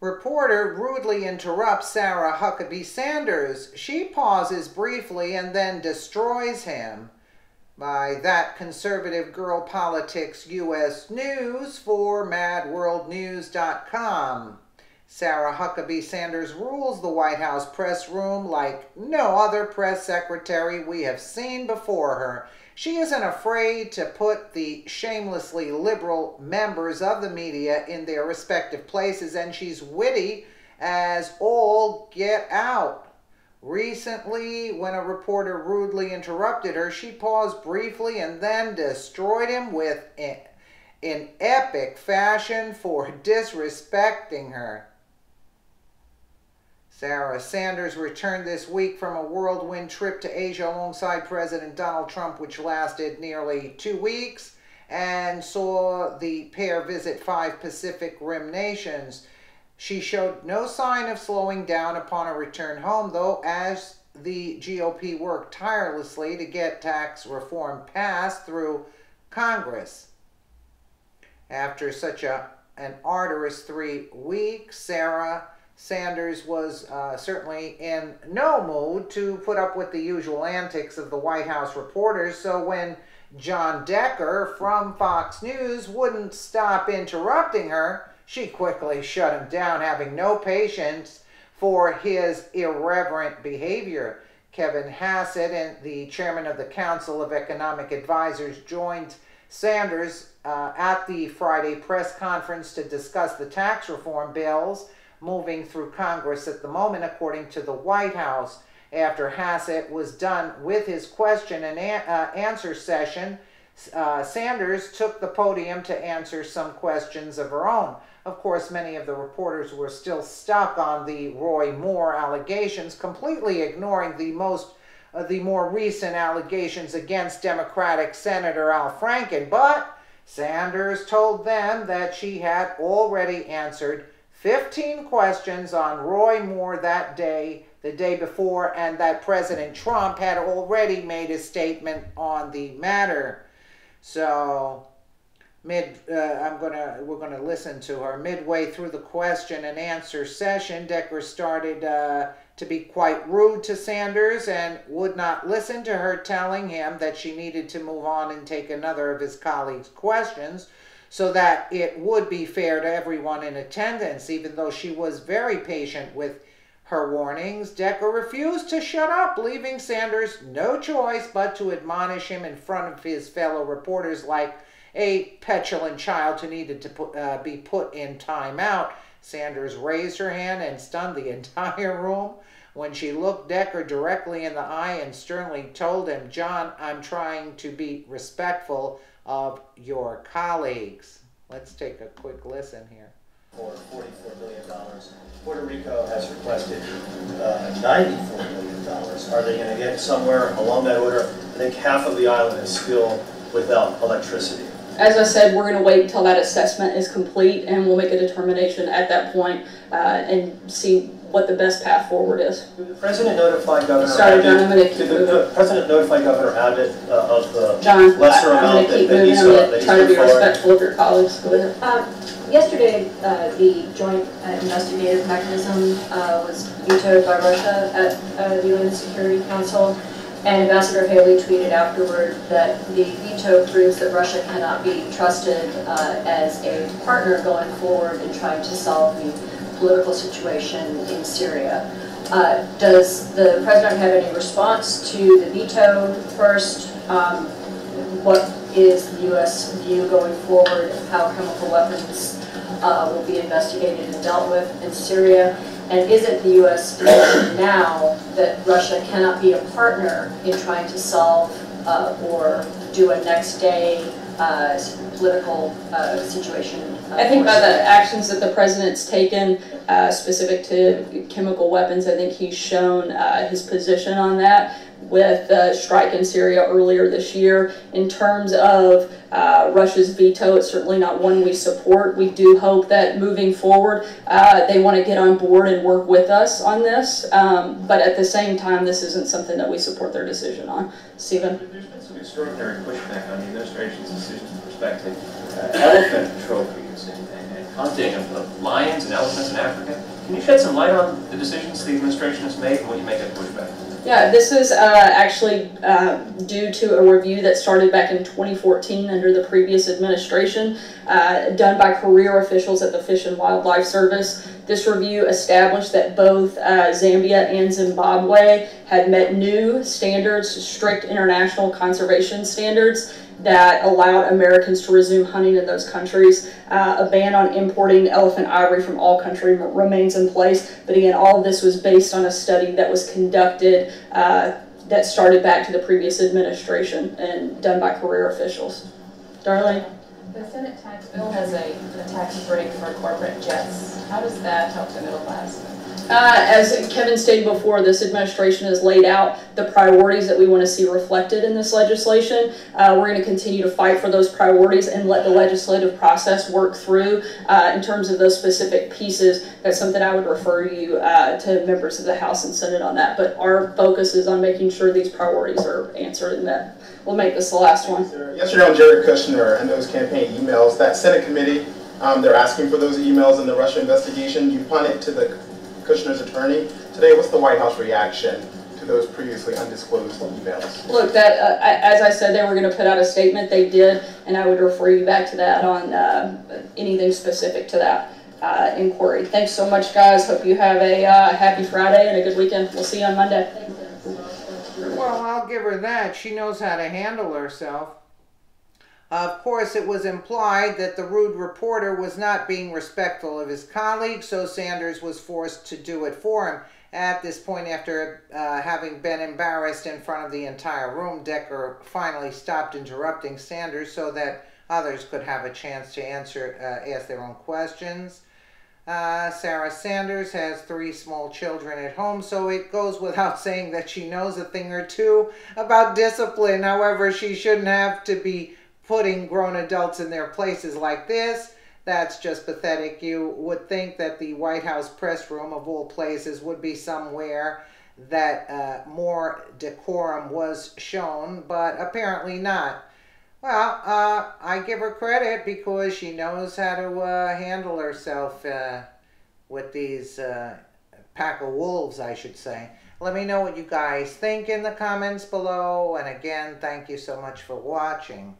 Reporter rudely interrupts Sarah Huckabee Sanders. She pauses briefly and then destroys him. By That Conservative Girl Politics U.S. News for MadWorldNews.com. Sarah Huckabee Sanders rules the White House press room like no other press secretary we have seen before her. She isn't afraid to put the shamelessly liberal members of the media in their respective places, and she's witty as all get out. Recently, when a reporter rudely interrupted her, she paused briefly and then destroyed him in epic fashion for disrespecting her. Sarah Sanders returned this week from a whirlwind trip to Asia alongside President Donald Trump, which lasted nearly 2 weeks, and saw the pair visit 5 Pacific Rim nations. She showed no sign of slowing down upon her return home, though, as the GOP worked tirelessly to get tax reform passed through Congress. After such an arduous 3 weeks, Sarah Sanders was certainly in no mood to put up with the usual antics of the White House reporters, so when John Decker from Fox News wouldn't stop interrupting her, she quickly shut him down, having no patience for his irreverent behavior. Kevin Hassett, and the chairman of the Council of Economic Advisors, joined Sanders at the Friday press conference to discuss the tax reform bills moving through Congress at the moment, according to the White House. After Hassett was done with his question and answer session, Sanders took the podium to answer some questions of her own. Of course, many of the reporters were still stuck on the Roy Moore allegations, completely ignoring the more recent allegations against Democratic Senator Al Franken. But Sanders told them that she had already answered 15 questions on Roy Moore that day, the day before, and that President Trump had already made a statement on the matter. So, we're gonna listen to her. Midway through the question and answer session, Decker started to be quite rude to Sanders and would not listen to her, telling him that she needed to move on and take another of his colleagues' questions, so that it would be fair to everyone in attendance. Even though she was very patient with her warnings, Decker refused to shut up, leaving Sanders no choice but to admonish him in front of his fellow reporters like a petulant child who needed to be put in timeout. Sanders raised her hand and stunned the entire room when she looked Decker directly in the eye and sternly told him, "John, I'm trying to be respectful of your colleagues." Let's take a quick listen here. For $44 million. Puerto Rico has requested $94 million. Are they going to get somewhere along that order? I think half of the island is still without electricity. As I said, we're going to wait until that assessment is complete, and we'll make a determination at that point and see what the best path forward is. Did the President notify Governor Sorry, John, I'm going to keep Did the President notify Governor Abbott of the John, lesser I'm amount going to keep that moving. I'm going to try to be respectful of your colleagues. Go ahead. Yesterday, the joint investigative mechanism was vetoed by Russia at the UN Security Council, and Ambassador Haley tweeted afterward that the veto proves that Russia cannot be trusted as a partner going forward in trying to solve the political situation in Syria. Does the President have any response to the veto first? What is the U.S. view going forward of how chemical weapons will be investigated and dealt with in Syria? And is it the U.S. position now that Russia cannot be a partner in trying to solve or do a next day political situation? I think by the actions that the President's taken specific to chemical weapons, I think he's shown his position on that with the strike in Syria earlier this year. In terms of Russia's veto, it's certainly not one we support. We do hope that moving forward, they want to get on board and work with us on this. But at the same time, this isn't something that we support their decision on. Stephen? There's been some extraordinary pushback on the administration's decisions with respect to elephant trophies and hunting of lions and elephants in Africa. Can you shed some light on the decisions the administration has made and what you make of pushback? Yeah, this is actually due to a review that started back in 2014 under the previous administration, done by career officials at the Fish and Wildlife Service. This review established that both Zambia and Zimbabwe had met new standards, strict international conservation standards, that allowed Americans to resume hunting in those countries. A ban on importing elephant ivory from all countries remains in place, but again, all of this was based on a study that was conducted that started back to the previous administration and done by career officials. Darlene? The Senate tax bill has a tax break for corporate jets. How does that help the middle class? As Kevin stated before, this administration has laid out the priorities that we want to see reflected in this legislation. We're going to continue to fight for those priorities and let the legislative process work through. In terms of those specific pieces, that's something I would refer you to members of the House and Senate on that. But our focus is on making sure these priorities are answered and met. We'll make this the last one. Yesterday on Jared Kushner and those campaign emails, that Senate committee, they're asking for those emails in the Russia investigation. You punted to the Kushner's attorney. Today, what's the White House reaction to those previously undisclosed emails? Look, that as I said, they were going to put out a statement. They did, and I would refer you back to that on anything specific to that inquiry. Thanks so much, guys. Hope you have a happy Friday and a good weekend. We'll see you on Monday. Well, I'll give her that. She knows how to handle herself. Of course, it was implied that the rude reporter was not being respectful of his colleague, so Sanders was forced to do it for him. At this point, after having been embarrassed in front of the entire room, Decker finally stopped interrupting Sanders so that others could have a chance to ask their own questions. Sarah Sanders has 3 small children at home, so it goes without saying that she knows a thing or two about discipline. However, she shouldn't have to be putting grown adults in their places like this. That's just pathetic. You would think that the White House press room, of all places, would be somewhere that more decorum was shown, but apparently not. Well, I give her credit because she knows how to handle herself with these pack of wolves, I should say. Let me know what you guys think in the comments below, and again, thank you so much for watching.